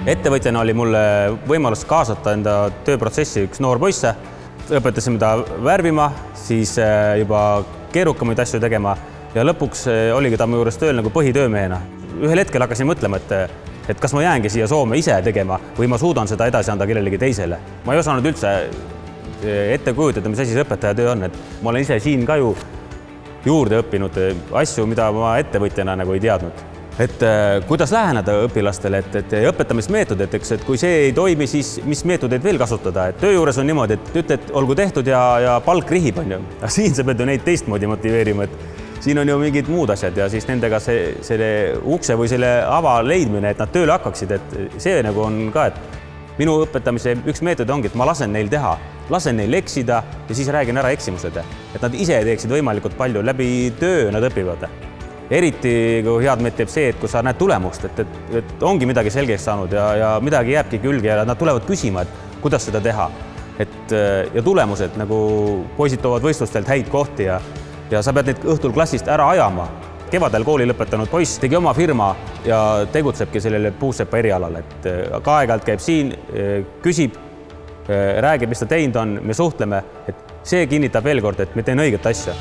Ettevõtjana oli mulle võimalus kaasata enda tööprotsessi üks noor poisse. Õpetasime ta värvima, siis juba keerukamaid asju tegema ja lõpuks oligi ta mu juures tööl nagu põhitöömehena. Ühel hetkel hakkasin mõtlema, et kas ma jäängi siia Soome ise tegema või ma suudan seda edasi anda kellelegi teisele. Ma ei osanud üldse ette kujutada, mis asi see õpetajatöö on. Ma olen ise siin ka ju juurde õppinud asju, mida ma ettevõtjana nagu ei teadnud. Kuidas läheneda õpilastele, et õpetamismeetodid, et kui see ei toimi, siis mis meetodeid veel kasutada. Töö juures on niimoodi, et ütled, olgu tehtud ja palk rihib, on ju. Siin sa pead ju neid teistmoodi motiveerima, et siin on ju mingid muud asjad ja siis nendega selle ukse või selle ava leidmine, et nad tööle hakkaksid, et see nagu on ka, et minu õpetamise üks meetod ongi, et ma lasen neil teha, lasen neil eksida ja siis räägin ära eksimused, et nad ise teeksid võimalikult palju, läbi töö nad õpivad. Eriti kui head meelt teeb see, et kui sa näed tulemust, et ongi midagi selgeks saanud ja midagi jääbki külge ja nad tulevad küsima, et kuidas seda teha. Ja tulemused, nagu poisid toovad võistlustelt häid kohti ja sa pead neid õhtul klassist ära ajama. Kevadel kooli lõpetanud poiss tegi oma firma ja tegutsebki sellele puusepa erialal, et ka aeg-ajalt käib siin, küsib, räägib, mis ta teinud on, me suhtleme, et see kinnitab veel kord, et me teen õiget asja.